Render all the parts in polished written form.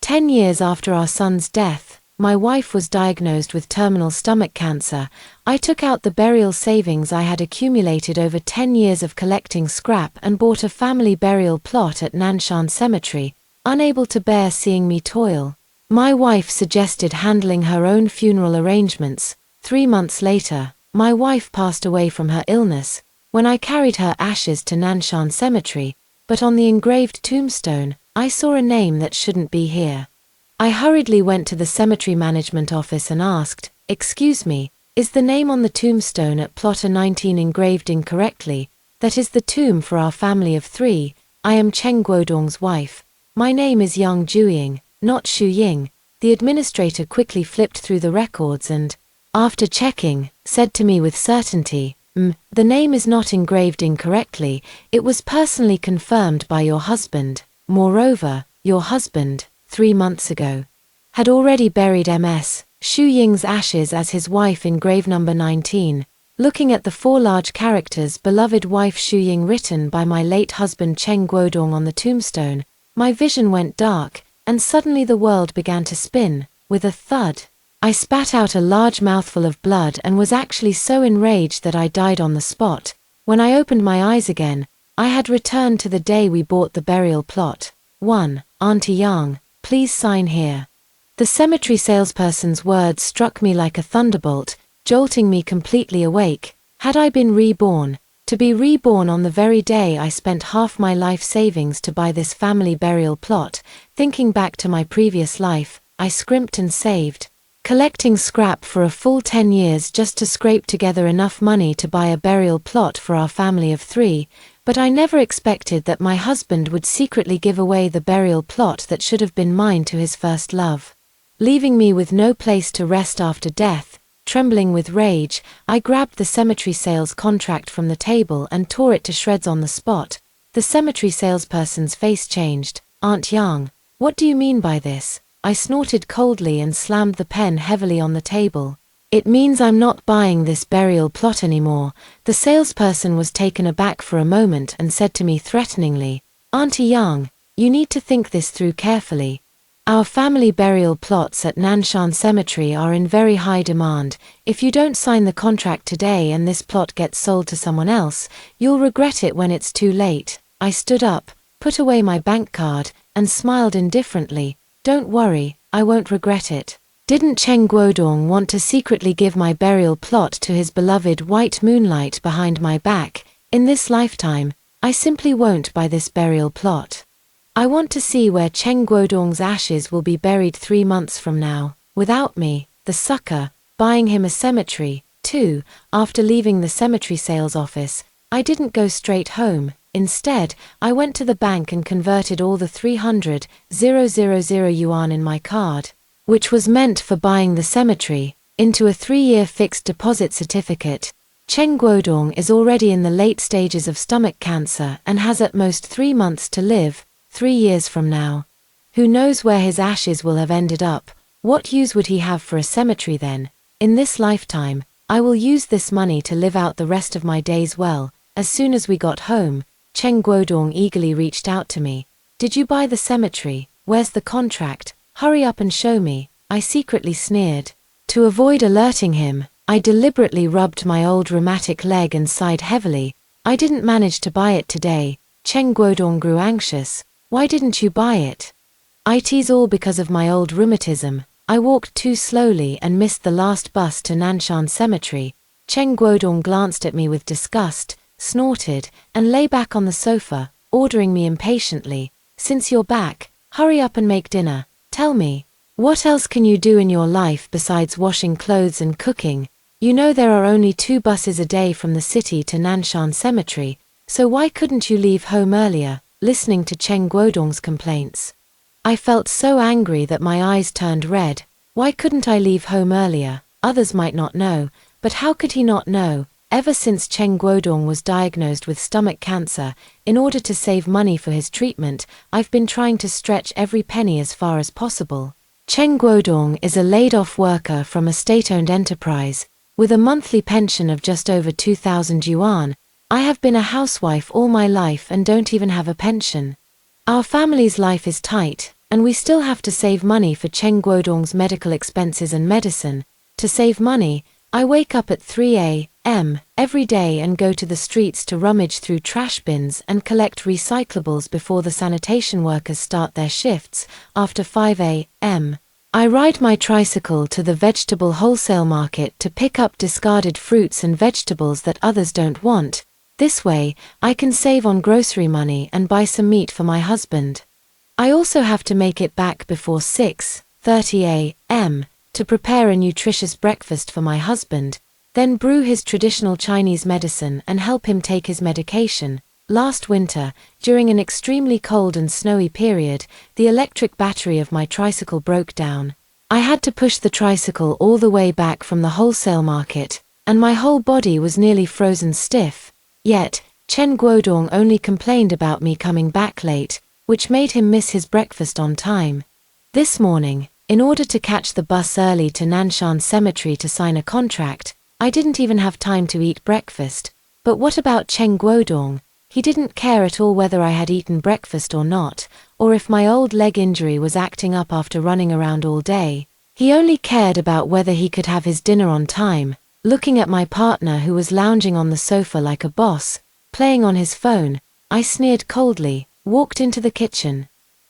10 years after our son's death, my wife was diagnosed with terminal stomach cancer. I took out the burial savings I had accumulated over 10 years of collecting scrap and bought a family burial plot at Nanshan Cemetery, unable to bear seeing me toil. My wife suggested handling her own funeral arrangements. 3 months later, my wife passed away from her illness, when I carried her ashes to Nanshan Cemetery, but on the engraved tombstone, I saw a name that shouldn't be here. I hurriedly went to the cemetery management office and asked, "Excuse me, is the name on the tombstone at plotter 19 engraved incorrectly? That is the tomb for our family of 3. I am Cheng Guodong's wife. My name is Yang Jueying, not Xu Ying." The administrator quickly flipped through the records and, after checking, said to me with certainty, "The name is not engraved incorrectly. It was personally confirmed by your husband. Moreover, your husband, 3 months ago, had already buried Ms. Xu Ying's ashes as his wife in grave number 19. Looking at the 4 large characters "Beloved wife Xu Ying" written by my late husband Cheng Guodong on the tombstone, my vision went dark, and suddenly the world began to spin. With a thud, I spat out a large mouthful of blood and was actually so enraged that I died on the spot. When I opened my eyes again, I had returned to the day we bought the burial plot. 1. Auntie Yang, please sign here. The cemetery salesperson's words struck me like a thunderbolt, jolting me completely awake. Had I been reborn? To be reborn on the very day I spent half my life savings to buy this family burial plot. Thinking back to my previous life, I scrimped and saved, collecting scrap for a full 10 years just to scrape together enough money to buy a burial plot for our family of 3, but I never expected that my husband would secretly give away the burial plot that should have been mine to his first love. Leaving me with no place to rest after death, trembling with rage, I grabbed the cemetery sales contract from the table and tore it to shreds on the spot. The cemetery salesperson's face changed. "Aunt Yang, what do you mean by this?" I snorted coldly and slammed the pen heavily on the table. "It means I'm not buying this burial plot anymore." The salesperson was taken aback for a moment and said to me threateningly, "Auntie Yang, you need to think this through carefully. Our family burial plots at Nanshan Cemetery are in very high demand. If you don't sign the contract today and this plot gets sold to someone else, you'll regret it when it's too late." I stood up, put away my bank card, and smiled indifferently. "Don't worry, I won't regret it. Didn't Cheng Guodong want to secretly give my burial plot to his beloved white moonlight behind my back? In this lifetime, I simply won't buy this burial plot. I want to see where Cheng Guodong's ashes will be buried 3 months from now, without me, the sucker, buying him a cemetery." 2. After leaving the cemetery sales office, I didn't go straight home. Instead, I went to the bank and converted all the 300,000 yuan in my card, which was meant for buying the cemetery, into a 3-year fixed deposit certificate. Cheng Guodong is already in the late stages of stomach cancer and has at most 3 months to live. 3 years from now, who knows where his ashes will have ended up? What use would he have for a cemetery then? In this lifetime, I will use this money to live out the rest of my days well. As soon as we got home, Cheng Guodong eagerly reached out to me. "Did you buy the cemetery? Where's the contract? Hurry up and show me." I secretly sneered. To avoid alerting him, I deliberately rubbed my old rheumatic leg and sighed heavily. "I didn't manage to buy it today." Cheng Guodong grew anxious. "Why didn't you buy it?" "It's all because of my old rheumatism. I walked too slowly and missed the last bus to Nanshan Cemetery." Cheng Guodong glanced at me with disgust, snorted, and lay back on the sofa, ordering me impatiently, "Since you're back, hurry up and make dinner. Tell me, what else can you do in your life besides washing clothes and cooking? You know there are only 2 buses a day from the city to Nanshan Cemetery, so why couldn't you leave home earlier?" Listening to Cheng Guodong's complaints, I felt so angry that my eyes turned red. Why couldn't I leave home earlier? Others might not know, but how could he not know? Ever since Cheng Guodong was diagnosed with stomach cancer, in order to save money for his treatment, I've been trying to stretch every penny as far as possible. Cheng Guodong is a laid-off worker from a state-owned enterprise, with a monthly pension of just over 2,000 yuan. I have been a housewife all my life and don't even have a pension. Our family's life is tight. and we still have to save money for Cheng Guodong's medical expenses and medicine. To save money, I wake up at 3 a.m. every day and go to the streets to rummage through trash bins and collect recyclables before the sanitation workers start their shifts. After 5 a.m., I ride my tricycle to the vegetable wholesale market to pick up discarded fruits and vegetables that others don't want. This way, I can save on grocery money and buy some meat for my husband. I also have to make it back before 6:30 a.m. to prepare a nutritious breakfast for my husband, then brew his traditional Chinese medicine and help him take his medication. Last winter, during an extremely cold and snowy period, the electric battery of my tricycle broke down. I had to push the tricycle all the way back from the wholesale market, and my whole body was nearly frozen stiff. Yet, Chen Guodong only complained about me coming back late, which made him miss his breakfast on time. This morning, in order to catch the bus early to Nanshan Cemetery to sign a contract, I didn't even have time to eat breakfast. But what about Chen Guodong? He didn't care at all whether I had eaten breakfast or not, or if my old leg injury was acting up after running around all day. He only cared about whether he could have his dinner on time. Looking at my partner who was lounging on the sofa like a boss, playing on his phone, I sneered coldly, walked into the kitchen,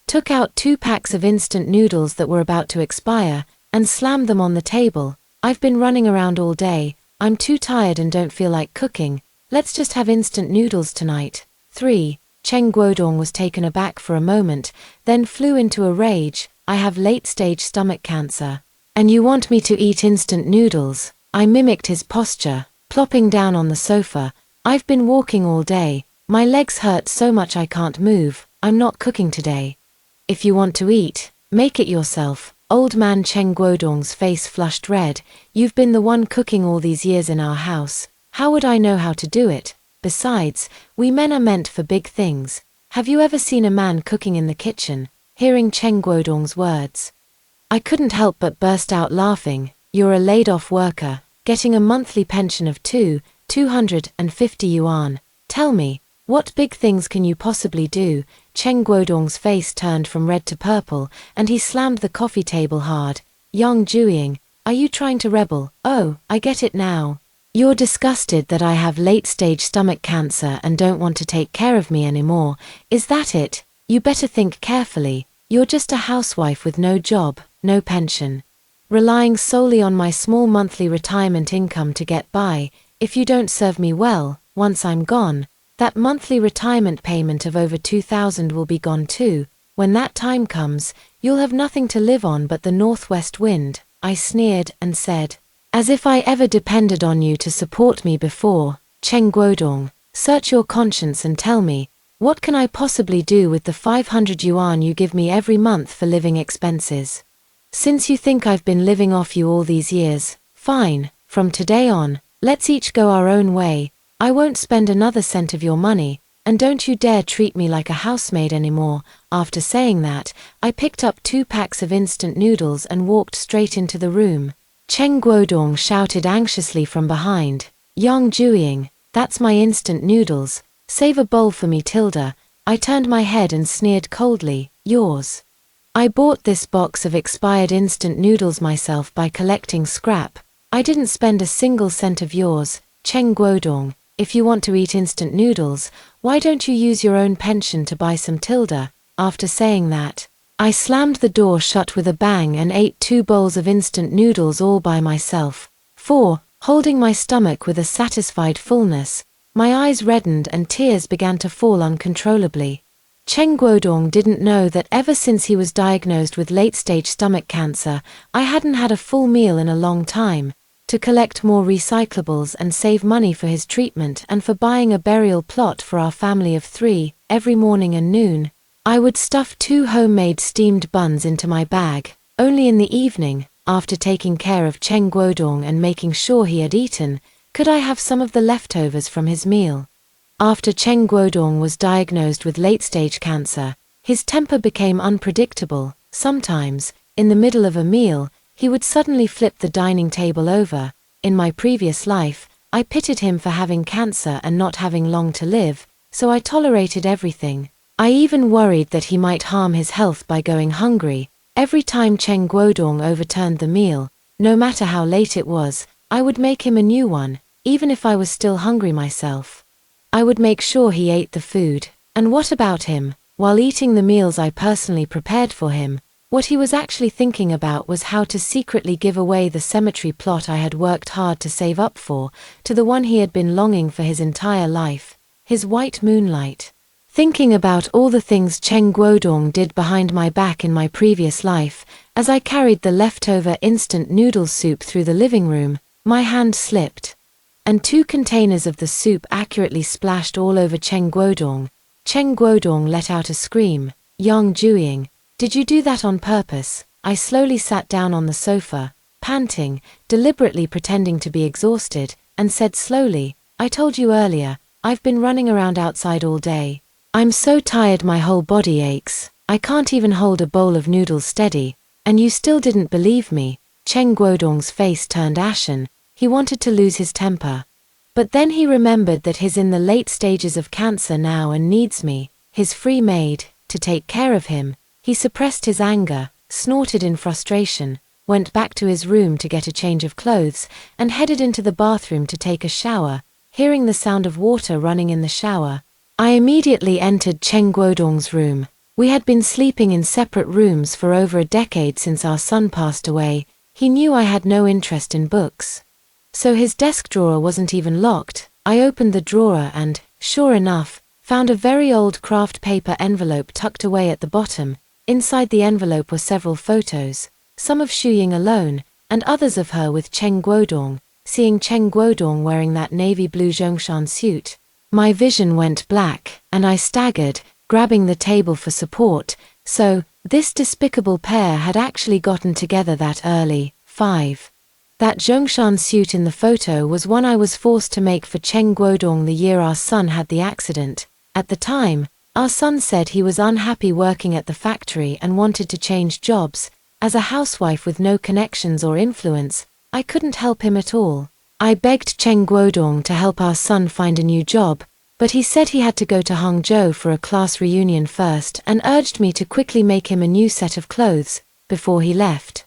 took out 2 packs of instant noodles that were about to expire, and slammed them on the table. I've been running around all day, I'm too tired and don't feel like cooking. Let's just have instant noodles tonight. 3. Chen Guodong was taken aback for a moment, then flew into a rage. I have late-stage stomach cancer. And you want me to eat instant noodles? I mimicked his posture, plopping down on the sofa. I've been walking all day. My legs hurt so much I can't move. I'm not cooking today. If you want to eat, make it yourself. Old man Chen Guodong's face flushed red. You've been the one cooking all these years in our house. How would I know how to do it? Besides, we men are meant for big things. Have you ever seen a man cooking in the kitchen? Hearing Chen Guodong's words, I couldn't help but burst out laughing. You're a laid-off worker, getting a monthly pension of 250 yuan. Tell me, what big things can you possibly do? Chen Guodong's face turned from red to purple, and he slammed the coffee table hard. Yang Jueying, are you trying to rebel? Oh, I get it now. You're disgusted that I have late-stage stomach cancer and don't want to take care of me anymore. Is that it? You better think carefully. You're just a housewife with no job, no pension, relying solely on my small monthly retirement income to get by. If you don't serve me well, once I'm gone, that monthly retirement payment of over 2,000 will be gone too. When that time comes, you'll have nothing to live on but the northwest wind. I sneered and said, as if I ever depended on you to support me before. Chen Guodong, search your conscience and tell me, what can I possibly do with the 500 yuan you give me every month for living expenses? Since you think I've been living off you all these years, fine, from today on, let's each go our own way. I won't spend another cent of your money, and don't you dare treat me like a housemaid anymore. After saying that, I picked up 2 packs of instant noodles and walked straight into the room. Chen Guodong shouted anxiously from behind, Yang Jueying, that's my instant noodles. Save a bowl for me, Tilda. I turned my head and sneered coldly, yours. I bought this box of expired instant noodles myself by collecting scrap. I didn't spend a single cent of yours. Chen Guodong, if you want to eat instant noodles, why don't you use your own pension to buy some, Tilda? After saying that, I slammed the door shut with a bang and ate 2 bowls of instant noodles all by myself. 4. Holding my stomach with a satisfied fullness, my eyes reddened and tears began to fall uncontrollably. Chen Guodong didn't know that ever since he was diagnosed with late-stage stomach cancer, I hadn't had a full meal in a long time. To collect more recyclables and save money for his treatment and for buying a burial plot for our family of 3, every morning and noon, I would stuff 2 homemade steamed buns into my bag. Only in the evening, after taking care of Chen Guodong and making sure he had eaten, could I have some of the leftovers from his meal. After Chen Guodong was diagnosed with late-stage cancer, his temper became unpredictable. Sometimes, in the middle of a meal, he would suddenly flip the dining table over. In my previous life, I pitied him for having cancer and not having long to live, so I tolerated everything. I even worried that he might harm his health by going hungry. Every time Cheng Guodong overturned the meal, no matter how late it was, I would make him a new one, even if I was still hungry myself. I would make sure he ate the food. And what about him? While eating the meals I personally prepared for him, what he was actually thinking about was how to secretly give away the cemetery plot I had worked hard to save up for, to the one he had been longing for his entire life, his white moonlight. Thinking about all the things Cheng Guodong did behind my back in my previous life, as I carried the leftover instant noodle soup through the living room, my hand slipped. And 2 containers of the soup accurately splashed all over Cheng Guodong. Cheng Guodong let out a scream. Yang Juiying, did you do that on purpose? I slowly sat down on the sofa, panting, deliberately pretending to be exhausted, and said slowly, I told you earlier, I've been running around outside all day. I'm so tired my whole body aches. I can't even hold a bowl of noodles steady. And you still didn't believe me. Cheng Guodong's face turned ashen. He wanted to lose his temper. But then he remembered that he's in the late stages of cancer now and needs me, his free maid, to take care of him. He suppressed his anger, snorted in frustration, went back to his room to get a change of clothes, and headed into the bathroom to take a shower. Hearing the sound of water running in the shower, I immediately entered Cheng Guodong's room. We had been sleeping in separate rooms for over a decade since our son passed away. He knew I had no interest in books. So his desk drawer wasn't even locked. I opened the drawer and, sure enough, found a very old craft paper envelope tucked away at the bottom. Inside the envelope were several photos, some of Xu Ying alone, and others of her with Cheng Guodong. Seeing Cheng Guodong wearing that navy blue Zhongshan suit, my vision went black, and I staggered, grabbing the table for support. So, this despicable pair had actually gotten together that early. 5. That Zhongshan suit in the photo was one I was forced to make for Cheng Guodong the year our son had the accident. At the time, our son said he was unhappy working at the factory and wanted to change jobs. As a housewife with no connections or influence, I couldn't help him at all. I begged Cheng Guodong to help our son find a new job, but he said he had to go to Hangzhou for a class reunion first and urged me to quickly make him a new set of clothes before he left.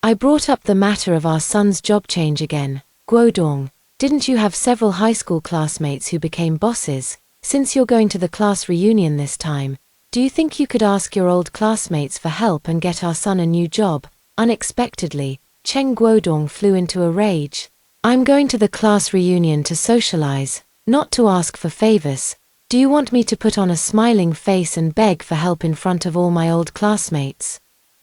I brought up the matter of our son's job change again. Guodong, didn't you have several high school classmates who became bosses? Since you're going to the class reunion this time, do you think you could ask your old classmates for help and get our son a new job? Unexpectedly, Cheng Guodong flew into a rage. I'm going to the class reunion to socialize, not to ask for favors. Do you want me to put on a smiling face and beg for help in front of all my old classmates?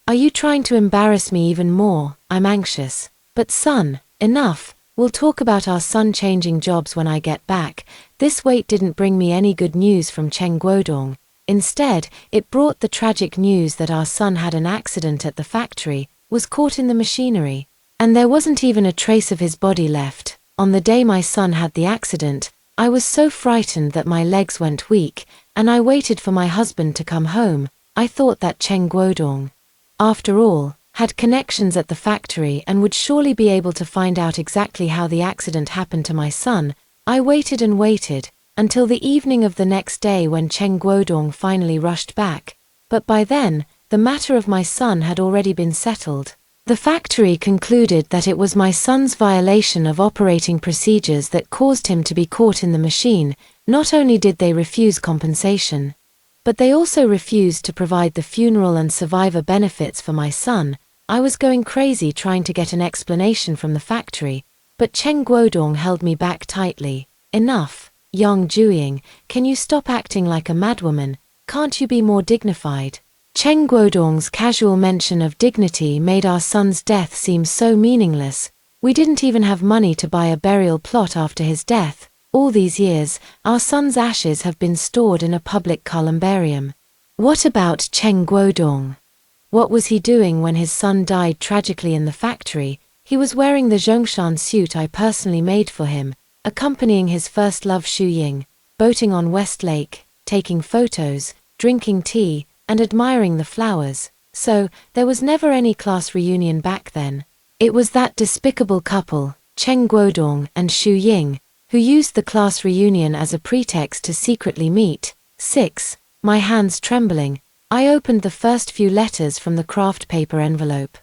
Are you trying to embarrass me even more? I'm anxious. But son, enough. We'll talk about our son changing jobs when I get back. This wait didn't bring me any good news from Cheng Guodong. Instead, it brought the tragic news that our son had an accident at the factory, was caught in the machinery, and there wasn't even a trace of his body left. On the day my son had the accident, I was so frightened that my legs went weak, and I waited for my husband to come home. I thought that Cheng Guodong, after all, had connections at the factory and would surely be able to find out exactly how the accident happened to my son. I waited and waited, until the evening of the next day when Cheng Guodong finally rushed back. But by then, the matter of my son had already been settled. The factory concluded that it was my son's violation of operating procedures that caused him to be caught in the machine. Not only did they refuse compensation, but they also refused to provide the funeral and survivor benefits for my son. I was going crazy trying to get an explanation from the factory, but Cheng Guodong held me back tightly. Enough, Yang Juiying, can you stop acting like a madwoman? Can't you be more dignified? Cheng Guodong's casual mention of dignity made our son's death seem so meaningless. We didn't even have money to buy a burial plot after his death. All these years, our son's ashes have been stored in a public columbarium. What about Cheng Guodong? What was he doing when his son died tragically in the factory? He was wearing the Zhongshan suit I personally made for him, accompanying his first love Xu Ying, boating on West Lake, taking photos, drinking tea, and admiring the flowers. So, there was never any class reunion back then. It was that despicable couple, Cheng Guodong and Xu Ying, who used the class reunion as a pretext to secretly meet. 6. My hands trembling, I opened the first few letters from the craft paper envelope.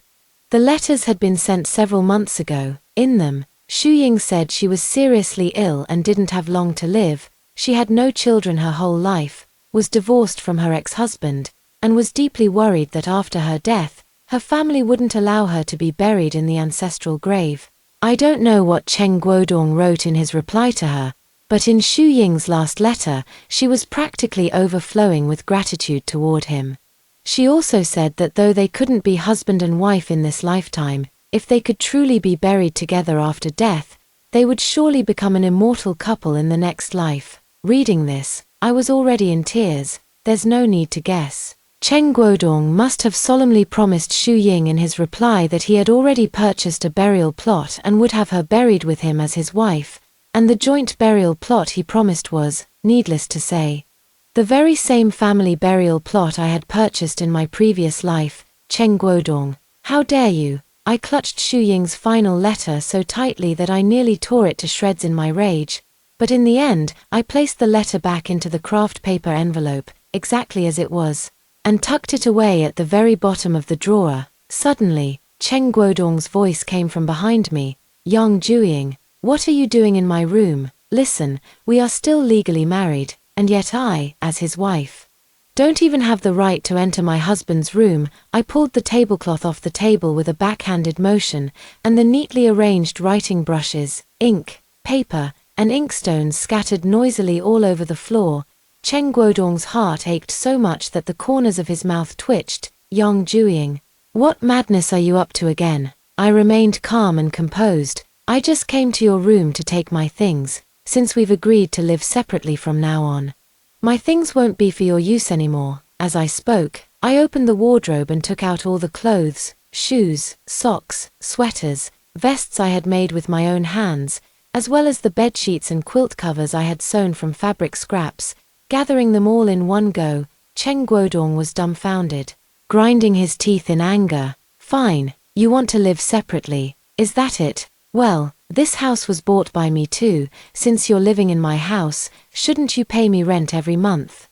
The letters had been sent several months ago. In them, Xu Ying said she was seriously ill and didn't have long to live. She had no children her whole life, was divorced from her ex-husband, and was deeply worried that after her death, her family wouldn't allow her to be buried in the ancestral grave. I don't know what Cheng Guodong wrote in his reply to her, but in Xu Ying's last letter, she was practically overflowing with gratitude toward him. She also said that though they couldn't be husband and wife in this lifetime, if they could truly be buried together after death, they would surely become an immortal couple in the next life. Reading this, I was already in tears. There's no need to guess. Cheng Guodong must have solemnly promised Xu Ying in his reply that he had already purchased a burial plot and would have her buried with him as his wife, and the joint burial plot he promised was, needless to say, the very same family burial plot I had purchased in my previous life. Cheng Guodong, how dare you! I clutched Xu Ying's final letter so tightly that I nearly tore it to shreds in my rage, but in the end, I placed the letter back into the craft paper envelope, exactly as it was, and tucked it away at the very bottom of the drawer. Suddenly, Cheng Guodong's voice came from behind me. Yang Jueying, what are you doing in my room? Listen, we are still legally married, and yet I, as his wife, don't even have the right to enter my husband's room. I pulled the tablecloth off the table with a backhanded motion, and the neatly arranged writing brushes, ink, paper, and inkstones scattered noisily all over the floor. Cheng Guodong's heart ached so much that the corners of his mouth twitched. Yang Jueying, what madness are you up to again? I remained calm and composed. I just came to your room to take my things, since we've agreed to live separately from now on. My things won't be for your use anymore. As I spoke, I opened the wardrobe and took out all the clothes, shoes, socks, sweaters, vests I had made with my own hands, as well as the bedsheets and quilt covers I had sewn from fabric scraps. Gathering them all in one go, Cheng Guodong was dumbfounded, grinding his teeth in anger. Fine, you want to live separately, is that it? Well, this house was bought by me too. Since you're living in my house, shouldn't you pay me rent every month?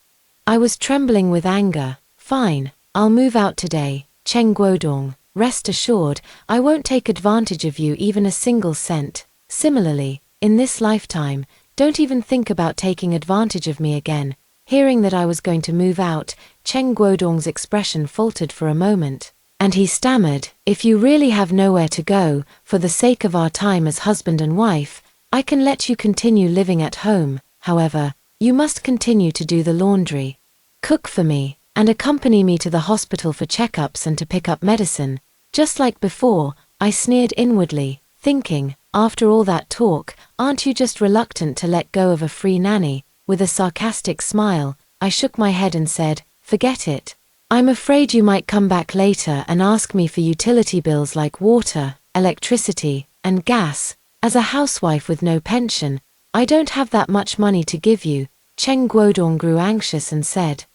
I was trembling with anger. Fine, I'll move out today. Cheng Guodong, rest assured, I won't take advantage of you even a single cent. Similarly, in this lifetime, don't even think about taking advantage of me again. Hearing that I was going to move out, Cheng Guodong's expression faltered for a moment, and he stammered, if you really have nowhere to go, for the sake of our time as husband and wife, I can let you continue living at home. However, you must continue to do the laundry, cook for me, and accompany me to the hospital for checkups and to pick up medicine. Just like before, I sneered inwardly, thinking, after all that talk, aren't you just reluctant to let go of a free nanny? With a sarcastic smile, I shook my head and said, forget it. I'm afraid you might come back later and ask me for utility bills like water, electricity, and gas. As a housewife with no pension, I don't have that much money to give you. Cheng Guodong grew anxious and said,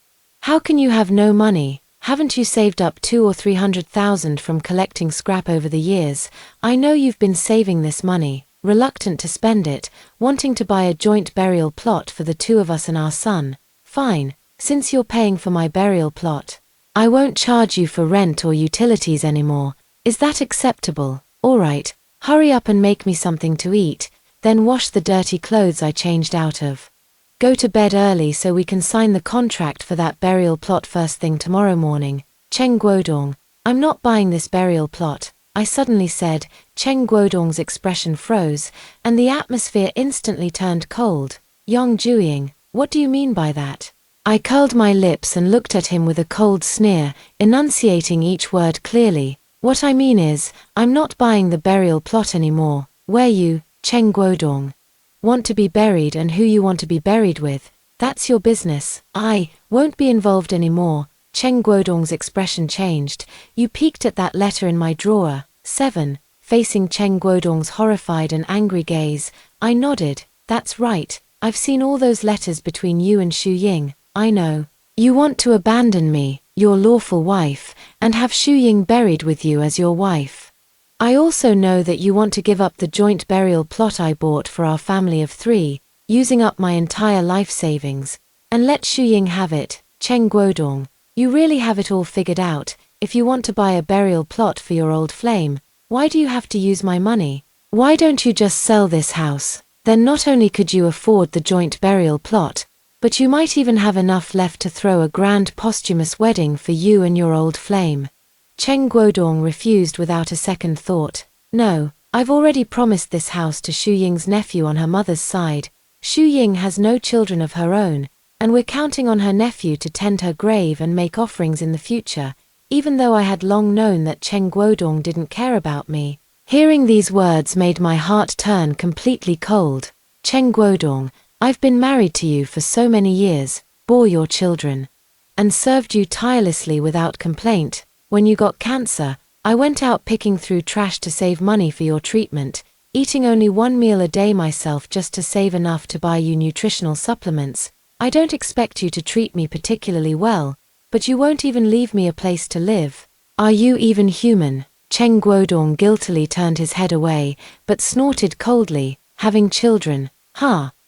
how can you have no money? Haven't you saved up 200,000 or 300,000 from collecting scrap over the years? I know you've been saving this money, reluctant to spend it, wanting to buy a joint burial plot for the two of us and our son. Fine, since you're paying for my burial plot, I won't charge you for rent or utilities anymore. Is that acceptable? Alright, hurry up and make me something to eat, then wash the dirty clothes I changed out of. Go to bed early so we can sign the contract for that burial plot first thing tomorrow morning. Cheng Guodong, I'm not buying this burial plot, I suddenly said. Cheng Guodong's expression froze, and the atmosphere instantly turned cold. Yang Jueying, what do you mean by that? I curled my lips and looked at him with a cold sneer, enunciating each word clearly. What I mean is, I'm not buying the burial plot anymore. Where you, Cheng Guodong, want to be buried and who you want to be buried with, that's your business. I won't be involved anymore. Cheng Guodong's expression changed. You peeked at that letter in my drawer. 7. Facing Cheng Guodong's horrified and angry gaze, I nodded. That's right, I've seen all those letters between you and Xu Ying. I know. You want to abandon me, your lawful wife, and have Xu Ying buried with you as your wife. I also know that you want to give up the joint burial plot I bought for our family of 3, using up my entire life savings, and let Xu Ying have it. Cheng Guodong, you really have it all figured out. If you want to buy a burial plot for your old flame, why do you have to use my money? Why don't you just sell this house? Then not only could you afford the joint burial plot, but you might even have enough left to throw a grand posthumous wedding for you and your old flame. Cheng Guodong refused without a second thought. No, I've already promised this house to Xu Ying's nephew on her mother's side. Xu Ying has no children of her own, and we're counting on her nephew to tend her grave and make offerings in the future, even though I had long known that Cheng Guodong didn't care about me. Hearing these words made my heart turn completely cold. Cheng Guodong, I've been married to you for so many years, bore your children, and served you tirelessly without complaint. When you got cancer, I went out picking through trash to save money for your treatment, eating only one meal a day myself just to save enough to buy you nutritional supplements. I don't expect you to treat me particularly well, but you won't even leave me a place to live. Are you even human? Cheng Guodong guiltily turned his head away, but snorted coldly, having children?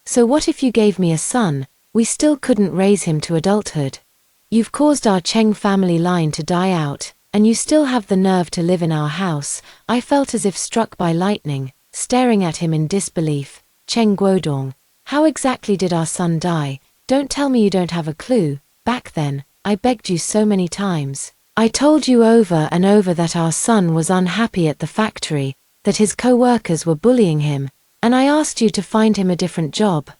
So what if you gave me a son? We still couldn't raise him to adulthood. You've caused our Cheng family line to die out, and you still have the nerve to live in our house. I felt as if struck by lightning, staring at him in disbelief. Cheng Guodong, how exactly did our son die? Don't tell me you don't have a clue. Back then, I begged you so many times. I told you over and over that our son was unhappy at the factory, that his co-workers were bullying him, and I asked you to find him a different job.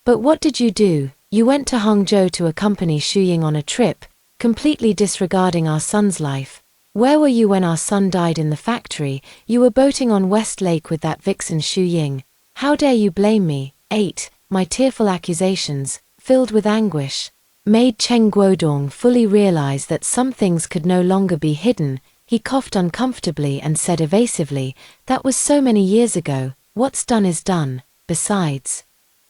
But what did you do? You went to Hangzhou to accompany Xu Ying on a trip, completely disregarding our son's life. Where were you when our son died in the factory? You were boating on West Lake with that vixen Xu Ying. How dare you blame me? 8. My tearful accusations, filled with anguish, made Cheng Guodong fully realize that some things could no longer be hidden. He coughed uncomfortably and said evasively, that was so many years ago. What's done is done. Besides,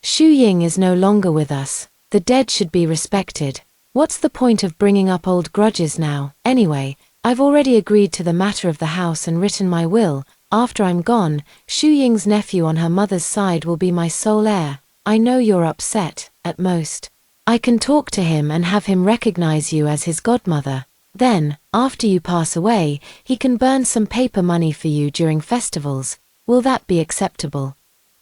Xu Ying is no longer with us. The dead should be respected. What's the point of bringing up old grudges now? Anyway, I've already agreed to the matter of the house and written my will. After I'm gone, Xu Ying's nephew on her mother's side will be my sole heir. I know you're upset. At most, I can talk to him and have him recognize you as his godmother. Then, after you pass away, he can burn some paper money for you during festivals. Will that be acceptable?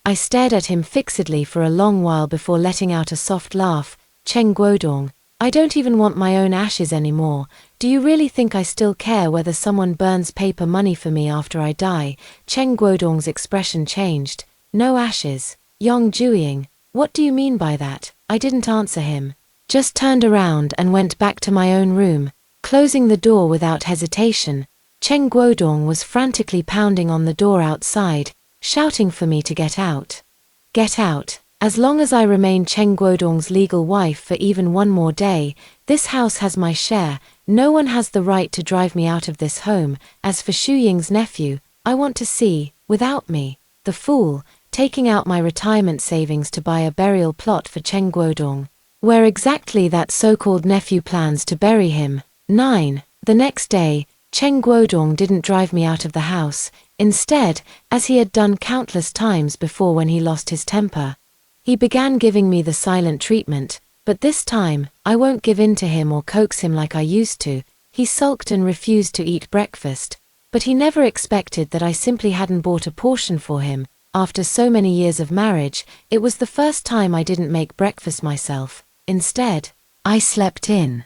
I stared at him fixedly for a long while before letting out a soft laugh. Cheng Guodong, I don't even want my own ashes anymore. Do you really think I still care whether someone burns paper money for me after I die? Cheng Guodong's expression changed. No ashes. Yong Jueying, what do you mean by that? I didn't answer him. Just turned around and went back to my own room, closing the door without hesitation. Cheng Guodong was frantically pounding on the door outside, shouting for me to get out. Get out. As long as I remain Cheng Guodong's legal wife for even one more day, this house has my share. No one has the right to drive me out of this home. As for Xu Ying's nephew, I want to see, without me, the fool, taking out my retirement savings to buy a burial plot for Cheng Guodong. Where exactly that so-called nephew plans to bury him. 9. The next day, Cheng Guodong didn't drive me out of the house. Instead, as he had done countless times before when he lost his temper, he began giving me the silent treatment. But this time, I won't give in to him or coax him like I used to. He sulked and refused to eat breakfast. But he never expected that I simply hadn't bought a portion for him. After so many years of marriage, it was the first time I didn't make breakfast myself. Instead, I slept in.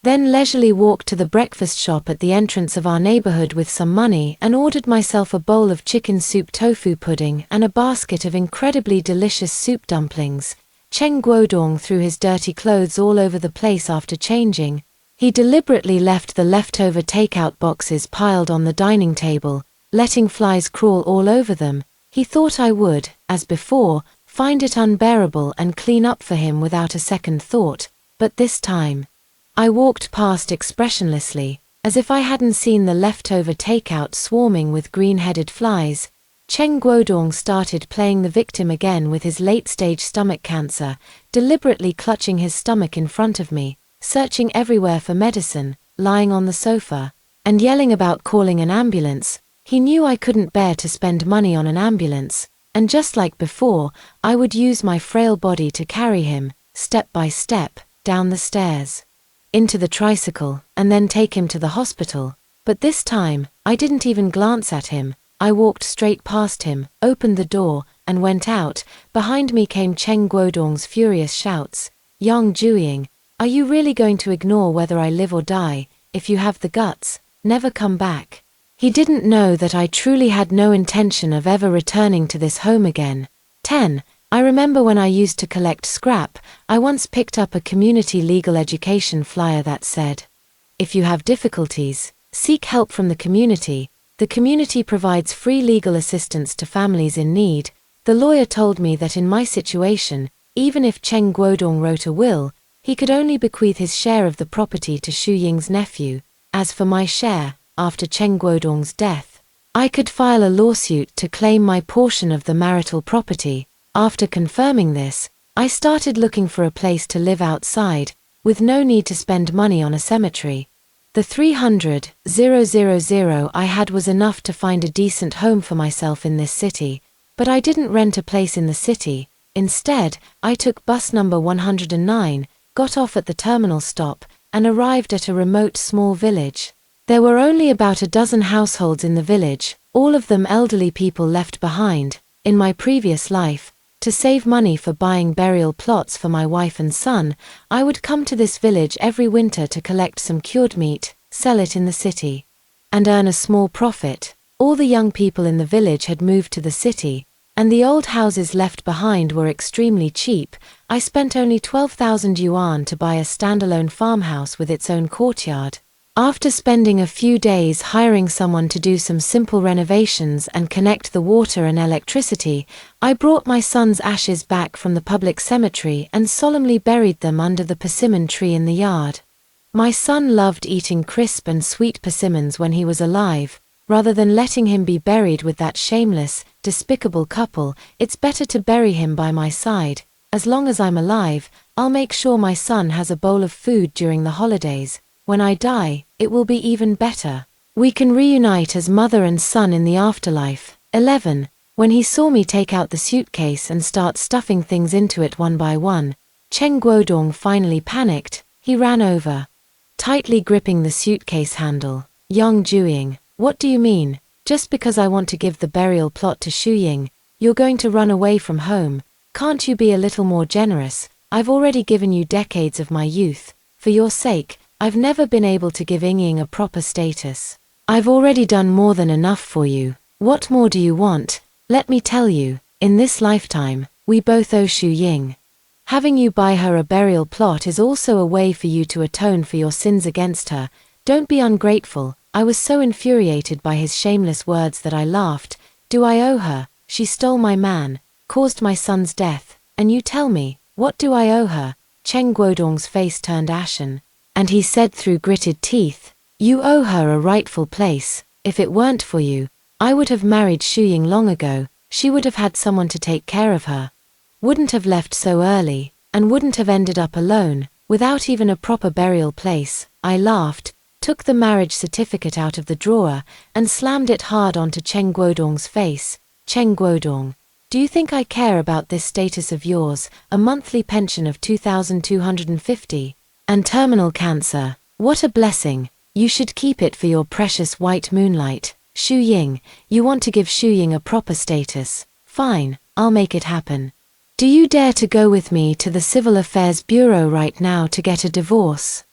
Then leisurely walked to the breakfast shop at the entrance of our neighborhood with some money and ordered myself a bowl of chicken soup tofu pudding and a basket of incredibly delicious soup dumplings. Cheng Guodong threw his dirty clothes all over the place after changing. He deliberately left the leftover takeout boxes piled on the dining table, letting flies crawl all over them. He thought I would, as before, find it unbearable and clean up for him without a second thought, but this time, I walked past expressionlessly, as if I hadn't seen the leftover takeout swarming with green-headed flies. Cheng Guodong started playing the victim again with his late-stage stomach cancer, deliberately clutching his stomach in front of me, searching everywhere for medicine, lying on the sofa, and yelling about calling an ambulance. He knew I couldn't bear to spend money on an ambulance, and just like before, I would use my frail body to carry him, step by step, down the stairs. into the tricycle, and then take him to the hospital. But this time, I didn't even glance at him. I walked straight past him, opened the door, and went out. Behind me came Cheng Guodong's furious shouts. Yang Jueying, are you really going to ignore whether I live or die? If you have the guts, never come back. He didn't know that I truly had no intention of ever returning to this home again. 10. I remember when I used to collect scrap, I once picked up a community legal education flyer that said, "If you have difficulties, seek help from the community. The community provides free legal assistance to families in need." The lawyer told me that in my situation, even if Cheng Guodong wrote a will, he could only bequeath his share of the property to Xu Ying's nephew. As for my share, after Cheng Guodong's death, I could file a lawsuit to claim my portion of the marital property. After confirming this, I started looking for a place to live outside, with no need to spend money on a cemetery. The 300,000 I had was enough to find a decent home for myself in this city, but I didn't rent a place in the city. Instead, I took bus number 109, got off at the terminal stop, and arrived at a remote small village. There were only about a dozen households in the village, all of them elderly people left behind. In my previous life, to save money for buying burial plots for my wife and son, I would come to this village every winter to collect some cured meat, sell it in the city, and earn a small profit. All the young people in the village had moved to the city, and the old houses left behind were extremely cheap. I spent only 12,000 yuan to buy a standalone farmhouse with its own courtyard. After spending a few days hiring someone to do some simple renovations and connect the water and electricity, I brought my son's ashes back from the public cemetery and solemnly buried them under the persimmon tree in the yard. My son loved eating crisp and sweet persimmons when he was alive. Rather than letting him be buried with that shameless, despicable couple, it's better to bury him by my side. As long as I'm alive, I'll make sure my son has a bowl of food during the holidays. When I die, it will be even better. We can reunite as mother and son in the afterlife. 11. When he saw me take out the suitcase and start stuffing things into it one by one, Cheng Guodong finally panicked. He ran over, tightly gripping the suitcase handle. Yang Jueying, what do you mean? Just because I want to give the burial plot to Xu Ying, you're going to run away from home? Can't you be a little more generous? I've already given you decades of my youth. For your sake, I've never been able to give Ying a proper status. I've already done more than enough for you. What more do you want? Let me tell you, in this lifetime, we both owe Xu Ying. Having you buy her a burial plot is also a way for you to atone for your sins against her. Don't be ungrateful. I was so infuriated by his shameless words that I laughed. Do I owe her? She stole my man, caused my son's death, and you tell me, what do I owe her? Cheng Guodong's face turned ashen, and he said through gritted teeth, you owe her a rightful place. If it weren't for you, I would have married Xu Ying long ago. She would have had someone to take care of her, wouldn't have left so early, and wouldn't have ended up alone, without even a proper burial place. I laughed, took the marriage certificate out of the drawer, and slammed it hard onto Cheng Guodong's face. Cheng Guodong, do you think I care about this status of yours, a monthly pension of 2,250, and terminal cancer? What a blessing. You should keep it for your precious white moonlight. Xu Ying, you want to give Xu Ying a proper status. Fine, I'll make it happen. Do you dare to go with me to the Civil Affairs Bureau right now to get a divorce?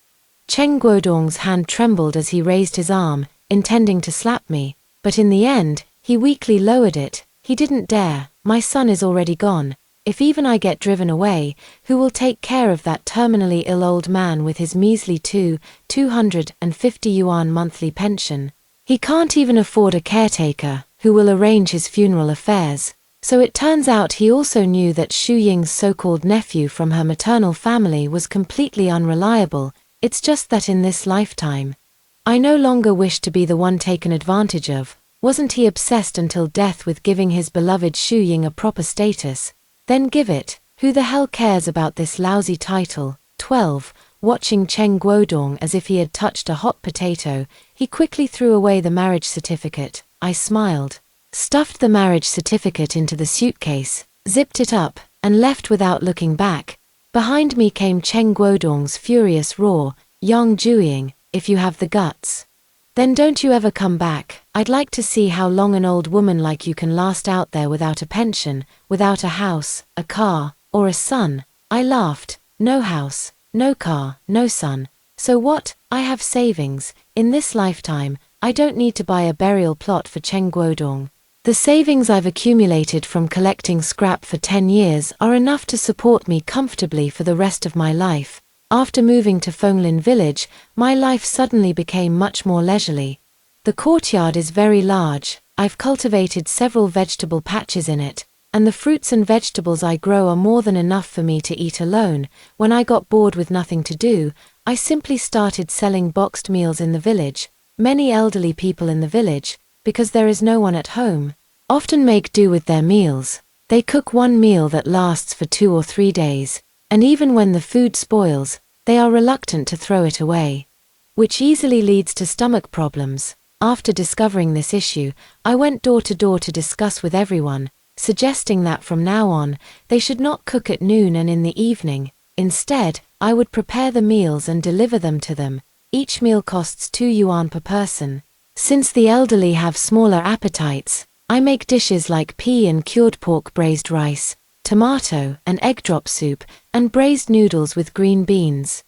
Cheng Guodong's hand trembled as he raised his arm, intending to slap me, but in the end, he weakly lowered it. He didn't dare. My son is already gone. If even I get driven away, who will take care of that terminally ill old man with his measly 250 yuan monthly pension? He can't even afford a caretaker, who will arrange his funeral affairs. So it turns out he also knew that Xu Ying's so-called nephew from her maternal family was completely unreliable. It's just that in this lifetime, I no longer wish to be the one taken advantage of. Wasn't he obsessed until death with giving his beloved Xu Ying a proper status? Then give it. Who the hell cares about this lousy title? 12. Watching Cheng Guodong as if he had touched a hot potato, he quickly threw away the marriage certificate. I smiled, stuffed the marriage certificate into the suitcase, zipped it up, and left without looking back. Behind me came Cheng Guodong's furious roar. Yang Jueying, if you have the guts. Then don't you ever come back. I'd like to see how long an old woman like you can last out there without a pension, without a house, a car, or a son. I laughed. No house, no car, no son. So what? I have savings. In this lifetime, I don't need to buy a burial plot for Cheng Guodong. The savings I've accumulated from collecting scrap for 10 years are enough to support me comfortably for the rest of my life. After moving to Fenglin village, my life suddenly became much more leisurely. The courtyard is very large. I've cultivated several vegetable patches in it, and the fruits and vegetables I grow are more than enough for me to eat alone. When I got bored with nothing to do, I simply started selling boxed meals in the village. Many elderly people in the village, because there is no one at home, often make do with their meals. They cook one meal that lasts for 2 or 3 days, and even when the food spoils, they are reluctant to throw it away, which easily leads to stomach problems. After discovering this issue, I went door to door to discuss with everyone, suggesting that from now on, they should not cook at noon and in the evening. Instead, I would prepare the meals and deliver them to them. Each meal costs 2 yuan per person. Since the elderly have smaller appetites, I make dishes like pea and cured pork, braised rice, tomato and egg drop soup, and braised noodles with green beans,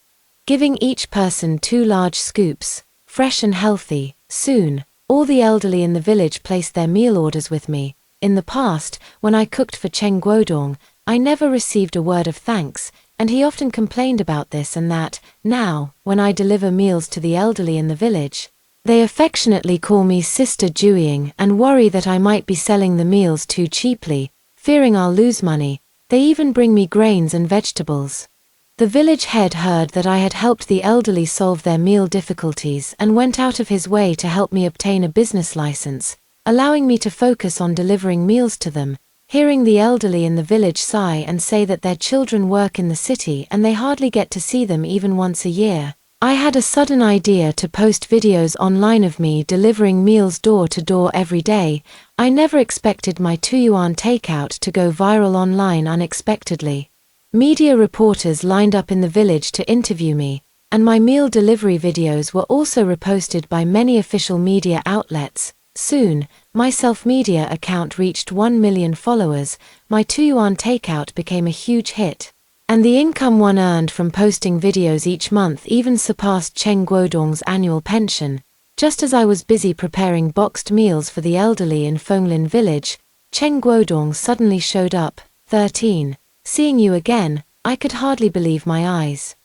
giving each person 2 large scoops, fresh and healthy. Soon, all the elderly in the village placed their meal orders with me. In the past, when I cooked for Cheng Guodong, I never received a word of thanks, and he often complained about this and that. Now, when I deliver meals to the elderly in the village, they affectionately call me Sister Jueying and worry that I might be selling the meals too cheaply. Fearing I'll lose money, they even bring me grains and vegetables. The village head heard that I had helped the elderly solve their meal difficulties and went out of his way to help me obtain a business license, allowing me to focus on delivering meals to them. Hearing the elderly in the village sigh and say that their children work in the city and they hardly get to see them even once a year, I had a sudden idea to post videos online of me delivering meals door to door every day. I never expected my 2 yuan takeout to go viral online unexpectedly. Media reporters lined up in the village to interview me, and my meal delivery videos were also reposted by many official media outlets. Soon, my self-media account reached 1 million followers. My 2 yuan takeout became a huge hit, and the income one earned from posting videos each month even surpassed Cheng Guodong's annual pension. Just as I was busy preparing boxed meals for the elderly in Fenglin village, Cheng Guodong suddenly showed up. 13. Seeing you again, I could hardly believe my eyes.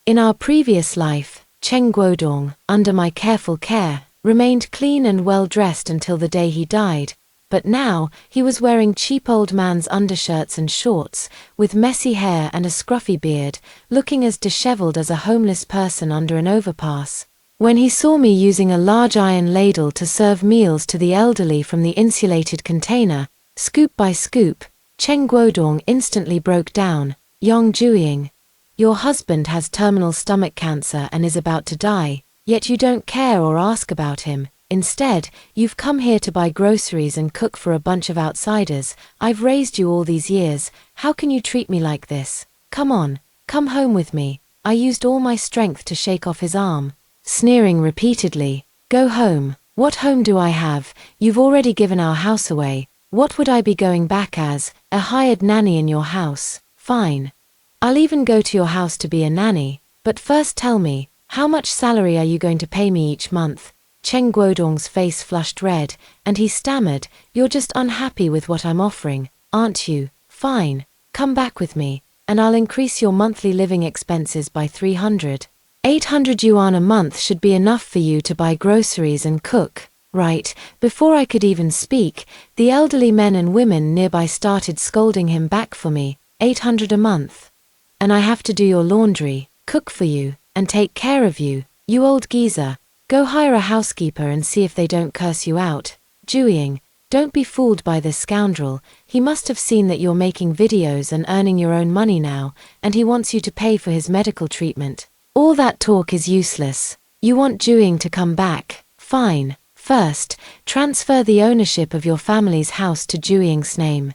In our previous life, Cheng Guodong, under my careful care, remained clean and well-dressed until the day he died, but now he was wearing cheap old man's undershirts and shorts, with messy hair and a scruffy beard, looking as disheveled as a homeless person under an overpass. When he saw me using a large iron ladle to serve meals to the elderly from the insulated container, scoop by scoop, Cheng Guodong instantly broke down. Yang Jueying, your husband has terminal stomach cancer and is about to die, yet you don't care or ask about him. Instead, you've come here to buy groceries and cook for a bunch of outsiders. I've raised you all these years. How can you treat me like this? Come on, come home with me. I used all my strength to shake off his arm, sneering repeatedly. Go home. What home do I have? You've already given our house away. What would I be going back as? A hired nanny in your house? Fine. I'll even go to your house to be a nanny. But first tell me, how much salary are you going to pay me each month? Cheng Guodong's face flushed red, and he stammered, you're just unhappy with what I'm offering, aren't you? Fine. Come back with me, and I'll increase your monthly living expenses by 300. 800 yuan a month should be enough for you to buy groceries and cook, right? Before I could even speak, the elderly men and women nearby started scolding him back for me. 800 a month. And I have to do your laundry, cook for you, and take care of you, you old geezer. Go hire a housekeeper and see if they don't curse you out. Jueying, don't be fooled by this scoundrel. He must have seen that you're making videos and earning your own money now, and he wants you to pay for his medical treatment. All that talk is useless. You want Jueying to come back? Fine. First, transfer the ownership of your family's house to Jueying's name.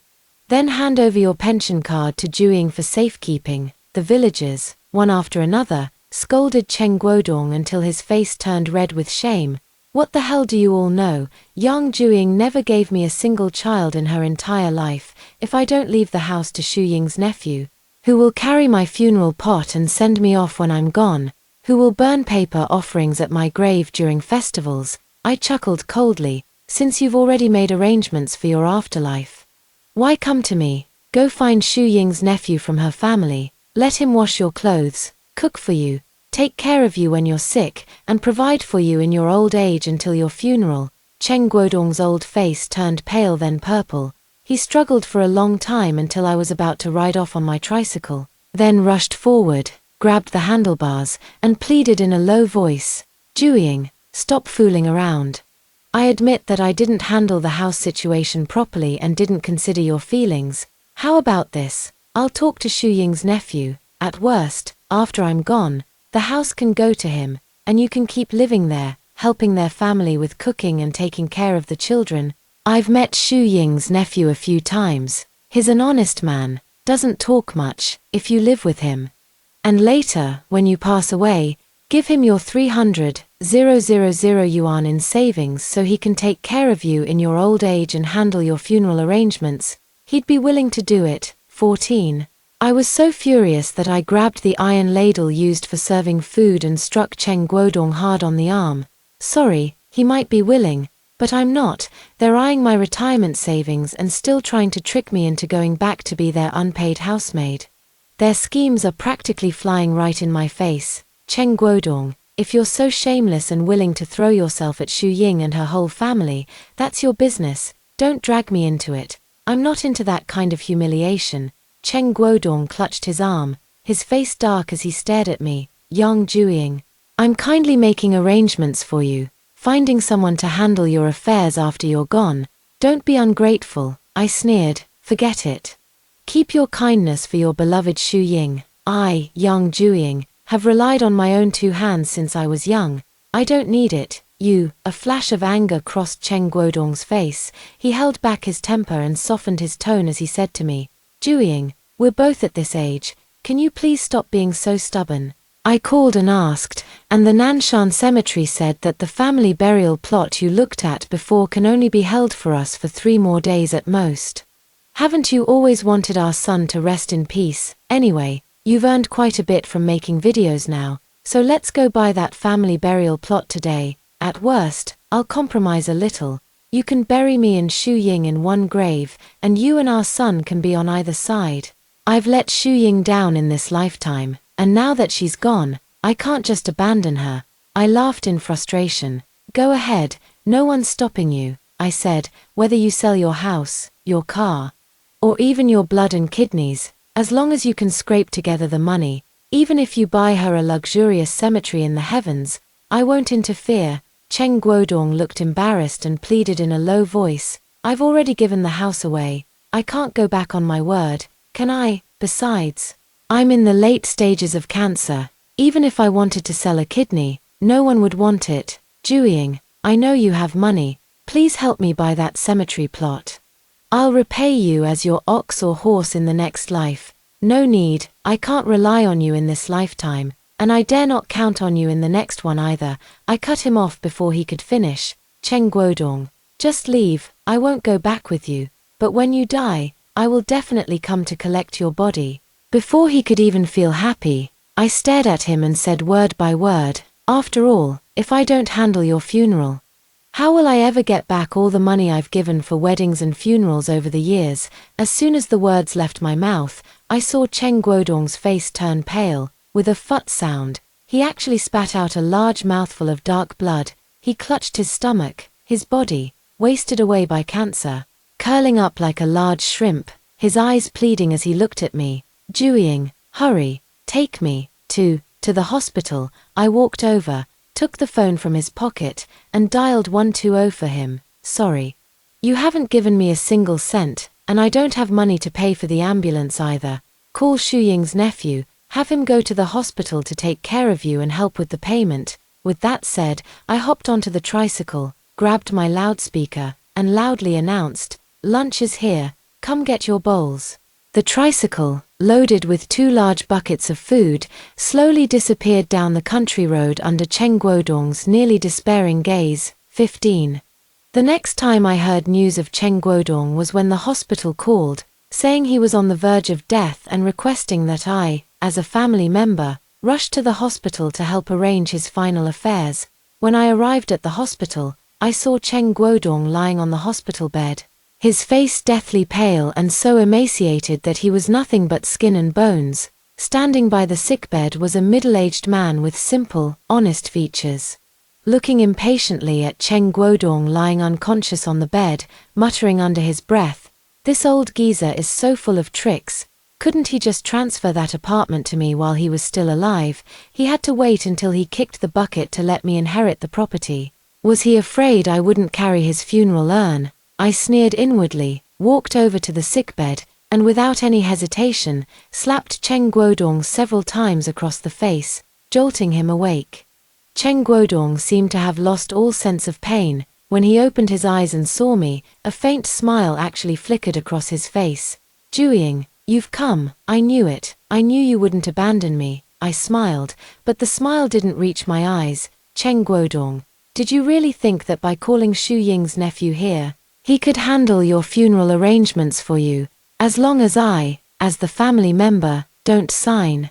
Then hand over your pension card to Jueying for safekeeping. The villagers, one after another, scolded Cheng Guodong until his face turned red with shame. What the hell do you all know? Yang Juiying never gave me a single child in her entire life. If I don't leave the house to Shu Ying's nephew, who will carry my funeral pot and send me off when I'm gone, who will burn paper offerings at my grave during festivals, I chuckled coldly, since you've already made arrangements for your afterlife. Why come to me? Go find Shu Ying's nephew from her family, let him wash your clothes, cook for you, take care of you when you're sick, and provide for you in your old age until your funeral. Cheng Guodong's old face turned pale then purple. He struggled for a long time until I was about to ride off on my tricycle, then rushed forward, grabbed the handlebars, and pleaded in a low voice, "Juiying, stop fooling around. I admit that I didn't handle the house situation properly and didn't consider your feelings. How about this? I'll talk to Shu Ying's nephew. At worst, after I'm gone, the house can go to him, and you can keep living there, helping their family with cooking and taking care of the children. I've met Shu Ying's nephew a few times. He's an honest man, doesn't talk much, if you live with him. And later, when you pass away, give him your 300,000 yuan in savings so he can take care of you in your old age and handle your funeral arrangements. He'd be willing to do it." 14. I was so furious that I grabbed the iron ladle used for serving food and struck Cheng Guodong hard on the arm. "Sorry, he might be willing, but I'm not. They're eyeing my retirement savings and still trying to trick me into going back to be their unpaid housemaid. Their schemes are practically flying right in my face. Cheng Guodong, if you're so shameless and willing to throw yourself at Shu Ying and her whole family, that's your business. Don't drag me into it. I'm not into that kind of humiliation." Cheng Guodong clutched his arm, his face dark as he stared at me. "Yang Juiying, I'm kindly making arrangements for you, finding someone to handle your affairs after you're gone. Don't be ungrateful," I sneered. "Forget it. Keep your kindness for your beloved Shu Ying. I, Yang Juiying, have relied on my own two hands since I was young. I don't need it." A flash of anger crossed Cheng Guodong's face. He held back his temper and softened his tone as he said to me, "Juiying, we're both at this age. Can you please stop being so stubborn?" I called and asked, and the Nanshan cemetery said that the family burial plot you looked at before can only be held for us for 3 more days at most. Haven't you always wanted our son to rest in peace? Anyway, you've earned quite a bit from making videos now, so let's go buy that family burial plot today. At worst, I'll compromise a little. You can bury me and Shu Ying in one grave, and you and our son can be on either side. I've let Shu Ying down in this lifetime, and now that she's gone, I can't just abandon her." I laughed in frustration. "Go ahead, no one's stopping you," I said, "whether you sell your house, your car, or even your blood and kidneys, as long as you can scrape together the money. Even if you buy her a luxurious cemetery in the heavens, I won't interfere." Cheng Guodong looked embarrassed and pleaded in a low voice, "I've already given the house away. I can't go back on my word, can I? Besides, I'm in the late stages of cancer. Even if I wanted to sell a kidney, no one would want it. Juiying, I know you have money. Please help me buy that cemetery plot. I'll repay you as your ox or horse in the next life. No need, I can't rely on you in this lifetime, and I dare not count on you in the next one either." I cut him off before he could finish. "Cheng Guodong, just leave, I won't go back with you, but when you die, I will definitely come to collect your body." Before he could even feel happy, I stared at him and said word by word, "After all, if I don't handle your funeral, how will I ever get back all the money I've given for weddings and funerals over the years?" As soon as the words left my mouth, I saw Cheng Guodong's face turn pale. With a phut sound, he actually spat out a large mouthful of dark blood. He clutched his stomach, his body, wasted away by cancer, curling up like a large shrimp, his eyes pleading as he looked at me. "Juiying, hurry, take me to the hospital." I walked over, took the phone from his pocket, and dialed 120 for him. "Sorry. You haven't given me a single cent, and I don't have money to pay for the ambulance either. Call Shu Ying's nephew, have him go to the hospital to take care of you and help with the payment." With that said, I hopped onto the tricycle, grabbed my loudspeaker, and loudly announced, "Lunch is here, come get your bowls." The tricycle, loaded with 2 large buckets of food, slowly disappeared down the country road under Cheng Guodong's nearly despairing gaze. 15. The next time I heard news of Cheng Guodong was when the hospital called, saying he was on the verge of death and requesting that I, as a family member, rush to the hospital to help arrange his final affairs. When I arrived at the hospital, I saw Cheng Guodong lying on the hospital bed, his face deathly pale and so emaciated that he was nothing but skin and bones. Standing by the sickbed was a middle-aged man with simple, honest features. Looking impatiently at Cheng Guodong lying unconscious on the bed, muttering under his breath, "This old geezer is so full of tricks. Couldn't he just transfer that apartment to me while he was still alive? He had to wait until he kicked the bucket to let me inherit the property. Was he afraid I wouldn't carry his funeral urn?" I sneered inwardly, walked over to the sickbed, and without any hesitation, slapped Cheng Guodong several times across the face, jolting him awake. Cheng Guodong seemed to have lost all sense of pain. When he opened his eyes and saw me, a faint smile actually flickered across his face. "Jueying, you've come, I knew it, I knew you wouldn't abandon me," I smiled, but the smile didn't reach my eyes. "Cheng Guodong, did you really think that by calling Xu Ying's nephew here, he could handle your funeral arrangements for you, as long as I, as the family member, don't sign?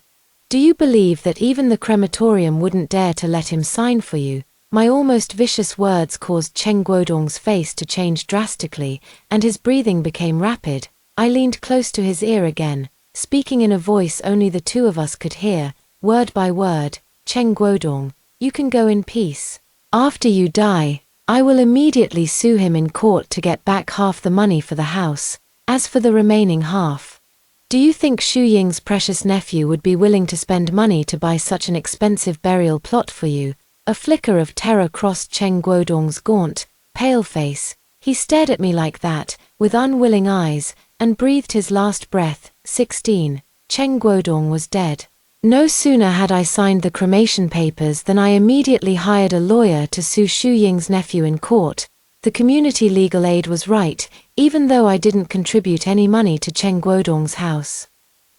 Do you believe that even the crematorium wouldn't dare to let him sign for you?" My almost vicious words caused Cheng Guodong's face to change drastically, and his breathing became rapid. I leaned close to his ear again, speaking in a voice only the two of us could hear, word by word. "Cheng Guodong, you can go in peace. After you die, I will immediately sue him in court to get back half the money for the house. As for the remaining half, do you think Xu Ying's precious nephew would be willing to spend money to buy such an expensive burial plot for you?" A flicker of terror crossed Cheng Guodong's gaunt, pale face. He stared at me like that, with unwilling eyes, and breathed his last breath. 16. Cheng Guodong was dead. No sooner had I signed the cremation papers than I immediately hired a lawyer to sue Xu Ying's nephew in court. The community legal aid was right, even though I didn't contribute any money to Cheng Guodong's house.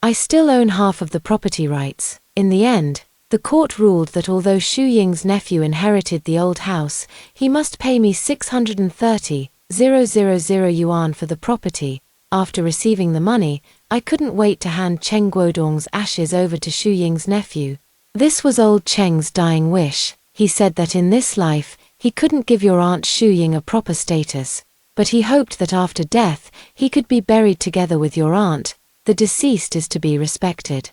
I still own half of the property rights. In the end, the court ruled that although Xu Ying's nephew inherited the old house, he must pay me 630,000 yuan for the property. After receiving the money, I couldn't wait to hand Cheng Guodong's ashes over to Xu Ying's nephew. This was old Cheng's dying wish. He said that in this life, he couldn't give your aunt Xu Ying a proper status, but he hoped that after death, he could be buried together with your aunt. The deceased is to be respected.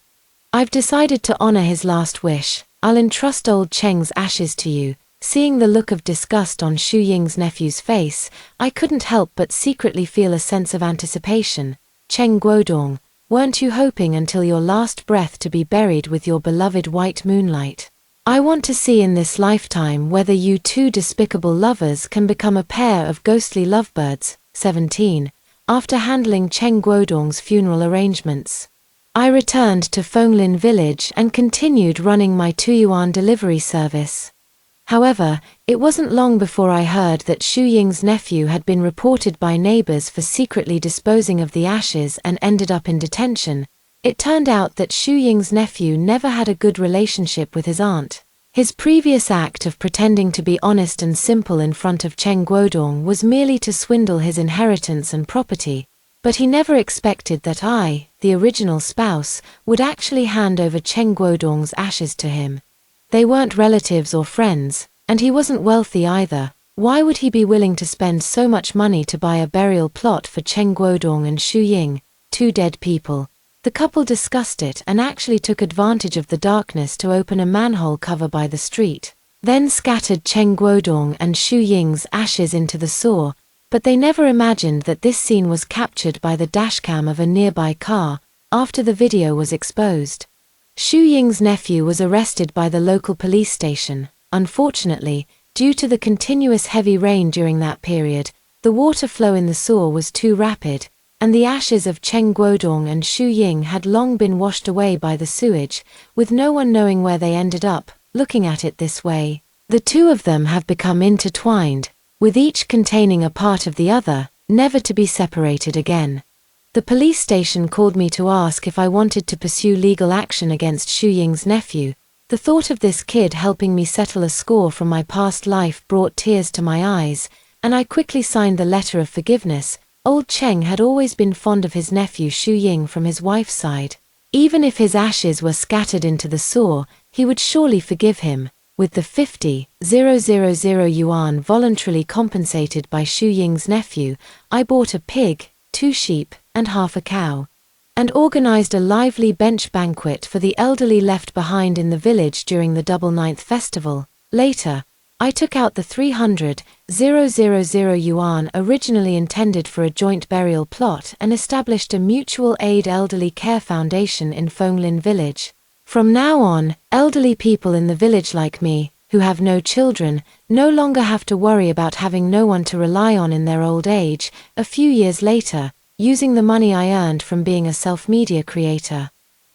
I've decided to honor his last wish. I'll entrust old Cheng's ashes to you. Seeing the look of disgust on Xu Ying's nephew's face, I couldn't help but secretly feel a sense of anticipation. "Cheng Guodong, weren't you hoping until your last breath to be buried with your beloved white moonlight? I want to see in this lifetime whether you two despicable lovers can become a pair of ghostly lovebirds." 17. After handling Cheng Guodong's funeral arrangements, I returned to Fenglin village and continued running my Tuyuan delivery service. However, it wasn't long before I heard that Xu Ying's nephew had been reported by neighbors for secretly disposing of the ashes and ended up in detention. It turned out that Xu Ying's nephew never had a good relationship with his aunt. His previous act of pretending to be honest and simple in front of Cheng Guodong was merely to swindle his inheritance and property, but he never expected that I, the original spouse, would actually hand over Cheng Guodong's ashes to him. They weren't relatives or friends, and he wasn't wealthy either. Why would he be willing to spend so much money to buy a burial plot for Cheng Guodong and Xu Ying, two dead people? The couple discussed it and actually took advantage of the darkness to open a manhole cover by the street, then scattered Cheng Guodong and Xu Ying's ashes into the sewer, but they never imagined that this scene was captured by the dashcam of a nearby car. After the video was exposed, Xu Ying's nephew was arrested by the local police station. Unfortunately, due to the continuous heavy rain during that period, the water flow in the sewer was too rapid, and the ashes of Cheng Guodong and Xu Ying had long been washed away by the sewage, with no one knowing where they ended up. Looking at it this way, the two of them have become intertwined, with each containing a part of the other, never to be separated again. The police station called me to ask if I wanted to pursue legal action against Xu Ying's nephew. The thought of this kid helping me settle a score from my past life brought tears to my eyes, and I quickly signed the letter of forgiveness. Old Cheng had always been fond of his nephew Xu Ying from his wife's side. Even if his ashes were scattered into the sewer, he would surely forgive him. With the 50,000 yuan voluntarily compensated by Xu Ying's nephew, I bought a pig, 2 sheep, and half a cow, and organized a lively bench banquet for the elderly left behind in the village during the Double Ninth festival. Later, I took out the 300,000 yuan originally intended for a joint burial plot and established a mutual aid elderly care foundation in Fenglin village. From now on, elderly people in the village like me, who have no children, no longer have to worry about having no one to rely on in their old age. A few years later, using the money I earned from being a self-media creator,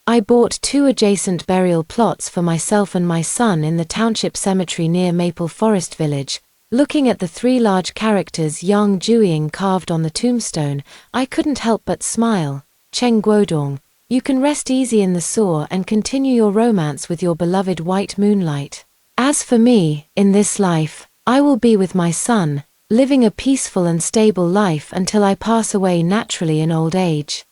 I bought 2 adjacent burial plots for myself and my son in the township cemetery near Maple Forest Village. Looking at the 3 large characters Yang Juiying carved on the tombstone, I couldn't help but smile. Cheng Guodong, you can rest easy in the sewer and continue your romance with your beloved white moonlight. As for me, in this life, I will be with my son, living a peaceful and stable life until I pass away naturally in old age.